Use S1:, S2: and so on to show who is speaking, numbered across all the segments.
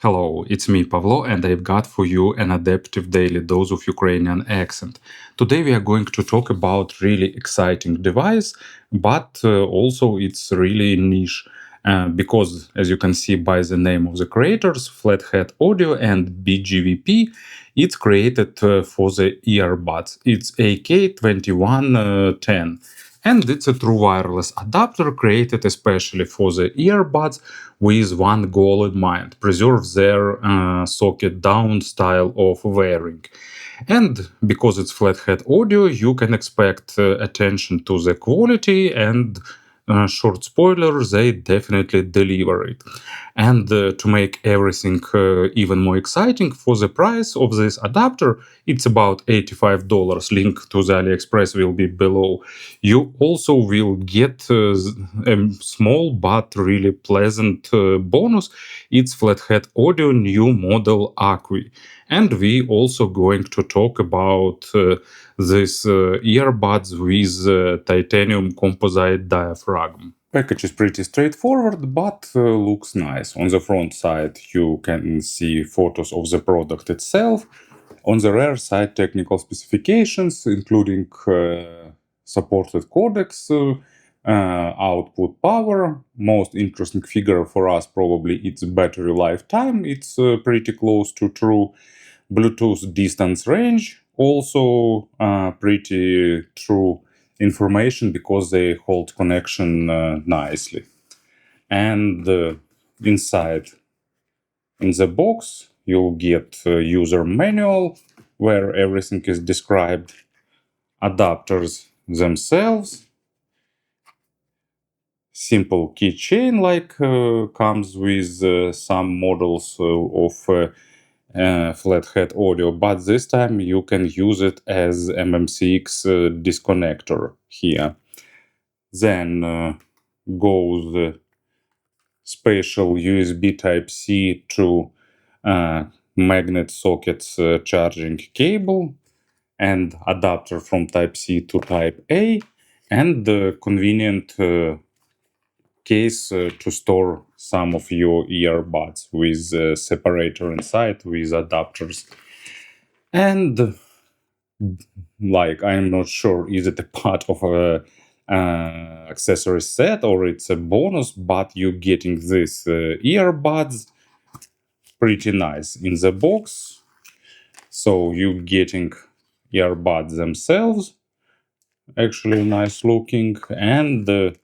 S1: Hello, it's me, Pavlo, and I've got for you an adaptive daily dose of Ukrainian accent. Today we are going to talk about really exciting device, but also it's really niche because, as you can see by the name of the creators, Flathead Audio and BGVP, it's created for the earbuds. It's AK2110. And it's a true wireless adapter created especially for the earbuds with one goal in mind: preserve their socket down style of wearing. And because it's flathead audio, you can expect attention to the quality and short spoiler, they definitely deliver it. And to make everything even more exciting, for the price of this adapter, it's about $85. Link to the AliExpress will be below. You also will get a small but really pleasant bonus. It's Flathead Audio new model Aqui. And we also going to talk about this earbuds with titanium composite diaphragm. Package is pretty straightforward, but looks nice. On the front side, you can see photos of the product itself. On the rear side, technical specifications, including supported codecs, output power. Most interesting figure for us probably it's battery lifetime. It's pretty close to true. Bluetooth distance range, also pretty true information because they hold connection nicely. And inside in the box you'll get user manual where everything is described, adapters themselves, simple keychain like comes with some models of Flathead Audio, but this time you can use it as MMCX disconnector here. Then goes the special USB Type-C to magnet sockets charging cable and adapter from Type-C to Type-A, and the convenient case to store some of your earbuds with a separator inside with adapters. And like, I'm not sure is it a part of a accessory set or it's a bonus, but you're getting this earbuds pretty nice in the box. So you're getting earbuds themselves, actually nice looking, and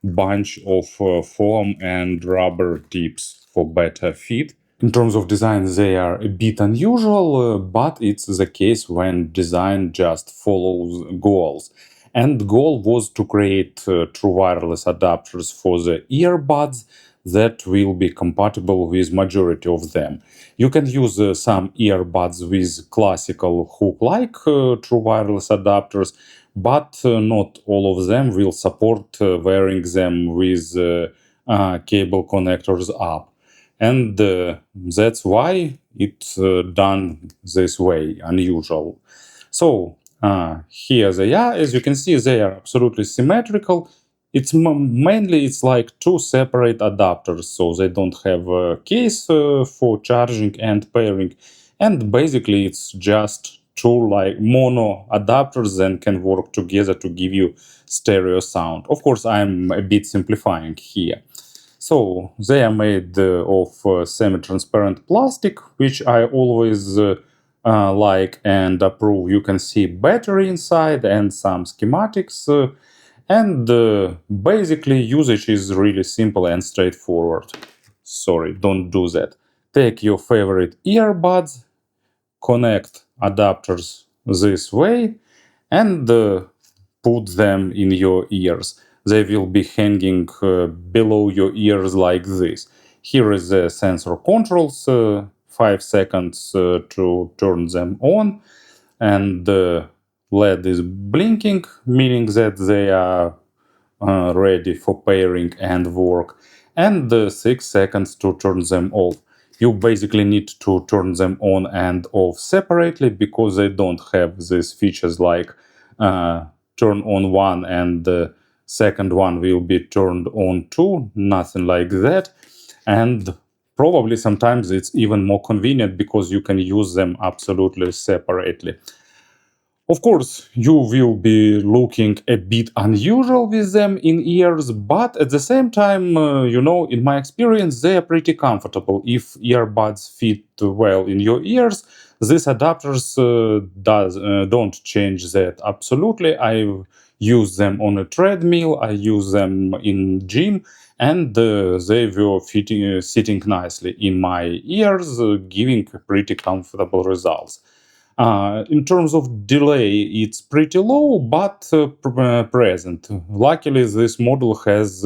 S1: bunch of foam and rubber tips for better fit. In terms of design, they are a bit unusual, but it's the case when design just follows goals. And goal was to create true wireless adapters for the earbuds that will be compatible with majority of them. You can use some earbuds with classical hook-like true wireless adapters, but not all of them will support wearing them with cable connectors up. And that's why it's done this way, unusual. So here they are. As you can see, they are absolutely symmetrical. It's mainly it's like two separate adapters, so they don't have a case for charging and pairing. And basically, it's just two like mono adapters that can work together to give you stereo sound. Of course, I'm a bit simplifying here. So they are made of semi-transparent plastic, which I always like and approve. You can see battery inside and some schematics. And basically usage is really simple and straightforward. Sorry, don't do that. Take your favorite earbuds, connect adapters this way, and put them in your ears. They will be hanging below your ears like this. Here is the sensor controls, 5 seconds to turn them on, and the LED is blinking, meaning that they are ready for pairing and work, and 6 seconds to turn them off. You basically need to turn them on and off separately because they don't have these features like turn on one and the second one will be turned on too, nothing like that. And probably sometimes it's even more convenient because you can use them absolutely separately. Of course, you will be looking a bit unusual with them in ears, but at the same time, in my experience, they are pretty comfortable. If earbuds fit well in your ears, these adapters don't change that absolutely. I use them on a treadmill, I use them in gym, and they were sitting nicely in my ears, giving pretty comfortable results. In terms of delay, it's pretty low, but present. Luckily, this model has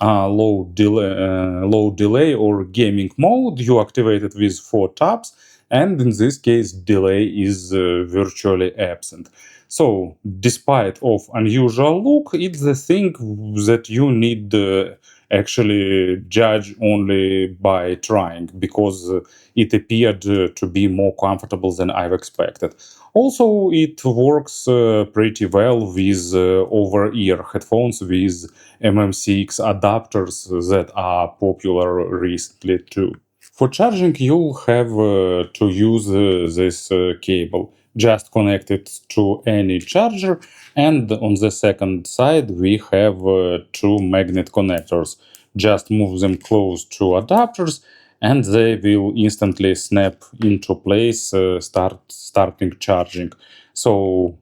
S1: low delay or gaming mode. You activate it with 4 taps, and in this case, delay is virtually absent. So, despite of unusual look, it's the thing that you need actually judge only by trying, because it appeared to be more comfortable than I've expected. Also, it works pretty well with over-ear headphones with MMCX adapters that are popular recently too. For charging, you'll have to use this cable. Just connect it to any charger, and on the second side we have 2 magnet connectors. Just move them close to adapters, and they will instantly snap into place, starting charging. So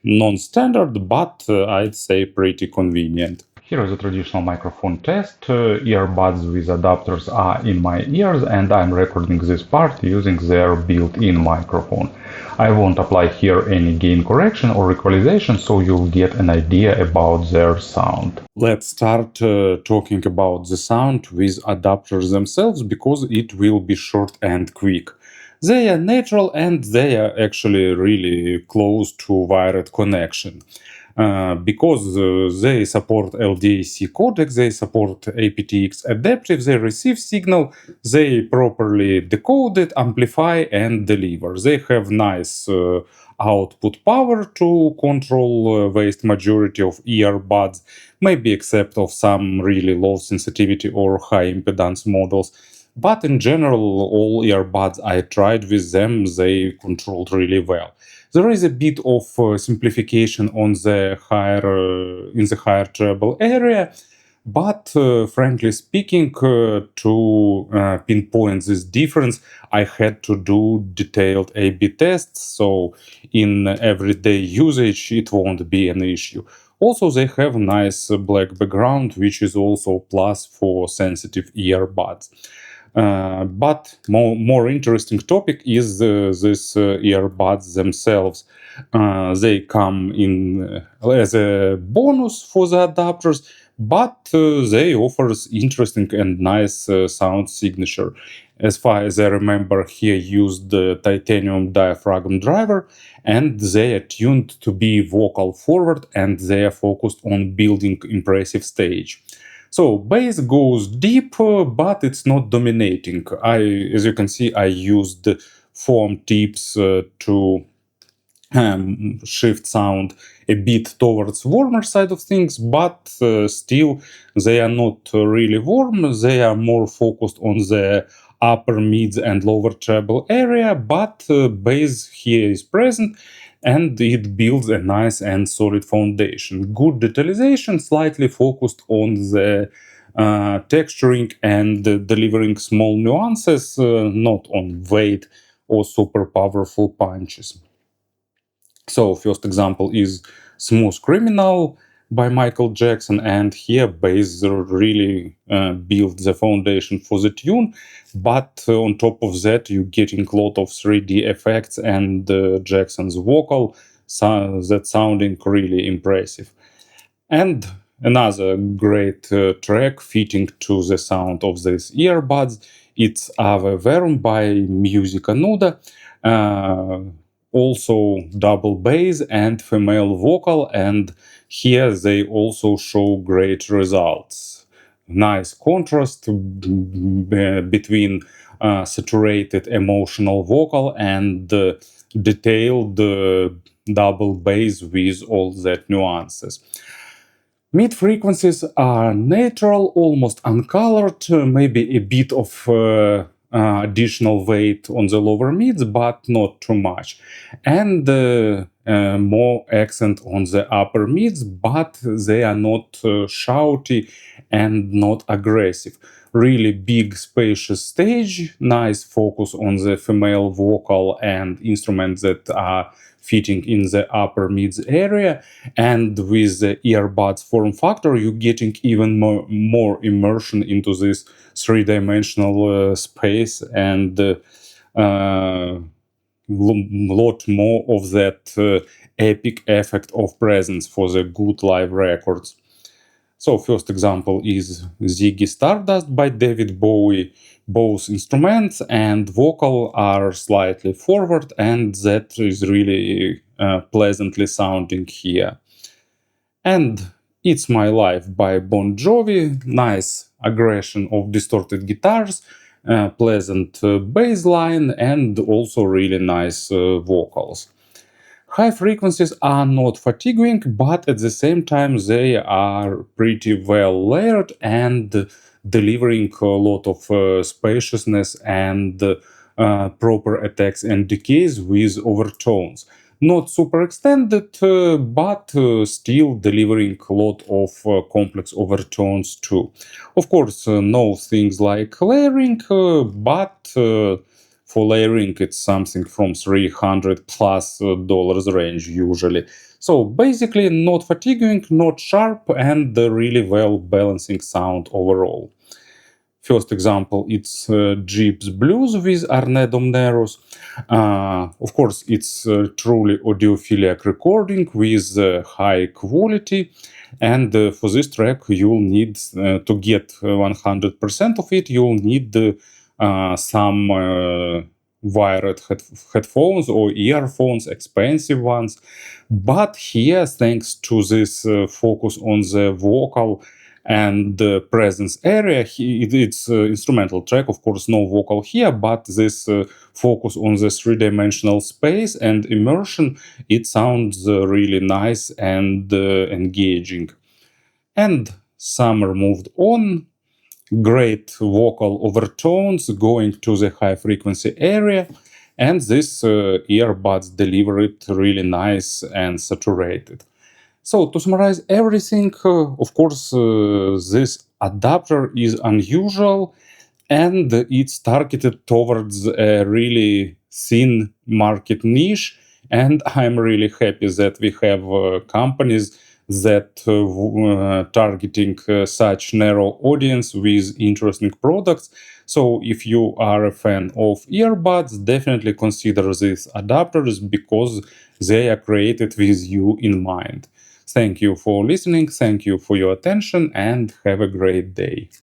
S1: non-standard, but I'd say pretty convenient. Here is a traditional microphone test. Earbuds with adapters are in my ears, and I'm recording this part using their built-in microphone. I won't apply here any gain correction or equalization, so you'll get an idea about their sound. Let's start talking about the sound with adapters themselves, because it will be short and quick. They are natural, and they are actually really close to wired connection. Because they support LDAC codec, they support aptX adaptive, they receive signal, they properly decode it, amplify, and deliver. They have nice output power to control vast majority of earbuds, maybe except of some really low sensitivity or high impedance models. But in general, all earbuds I tried with them, they controlled really well. There is a bit of simplification on the in the higher treble area, but frankly speaking, to pinpoint this difference, I had to do detailed A/B tests. So in everyday usage, it won't be an issue. Also, they have nice black background, which is also plus for sensitive earbuds. But more interesting topic is this earbuds themselves. They come in as a bonus for the adapters, but they offers interesting and nice sound signature. As far as I remember, here used the titanium diaphragm driver, and they are tuned to be vocal forward, and they are focused on building impressive stage. Bass goes deep, but it's not dominating. As you can see, I used foam tips to shift sound a bit towards warmer side of things, but still they are not really warm. They are more focused on the upper mids and lower treble area, but bass here is present, and it builds a nice and solid foundation. Good detalization, slightly focused on the texturing and delivering small nuances, not on weight or super powerful punches. So first example is Smooth Criminal by Michael Jackson, and here bass really built the foundation for the tune, but on top of that you're getting a lot of 3D effects and Jackson's vocal, so that sounding really impressive. And another great track fitting to the sound of these earbuds, it's Ave Verum by Musica Nuda. Also double bass and female vocal, and here they also show great results. Nice contrast between saturated emotional vocal and detailed double bass with all that nuances. Mid frequencies are natural, almost uncolored, maybe a bit of additional weight on the lower mids, but not too much. And more accent on the upper mids, but they are not shouty and not aggressive. Really big, spacious stage, nice focus on the female vocal and instruments that are fitting in the upper mids area. And with the earbuds form factor, you're getting even more immersion into this three-dimensional space and lot more of that epic effect of presence for the good live records. So first example is Ziggy Stardust by David Bowie. Both instruments and vocal are slightly forward, and that is really pleasantly sounding here. And It's My Life by Bon Jovi. Nice aggression of distorted guitars, pleasant bass line, and also really nice vocals. High frequencies are not fatiguing, but at the same time they are pretty well layered and delivering a lot of spaciousness and proper attacks and decays with overtones. Not super extended, but still delivering a lot of complex overtones too. Of course, no things like layering, but for layering, it's something from $300 plus dollars range usually. So basically, not fatiguing, not sharp, and really well balancing sound overall. First example, it's Jeeps Blues with Arne Domnérus. Of course, it's truly audiophilic recording with high quality. And for this track, you'll need to get 100% of it, you'll need some wired headphones or earphones, expensive ones. But here, thanks to this focus on the vocal and the presence area, it's instrumental track, of course, no vocal here, but this focus on the three-dimensional space and immersion, it sounds really nice and engaging. And Summer moved on. Great vocal overtones going to the high frequency area, and this earbuds deliver it really nice and saturated. So to summarize everything, of course, this adapter is unusual and it's targeted towards a really thin market niche. And I'm really happy that we have companies that targeting such narrow audience with interesting products. So if you are a fan of earbuds, definitely consider these adapters because they are created with you in mind. Thank you for listening, thank you for your attention, and have a great day.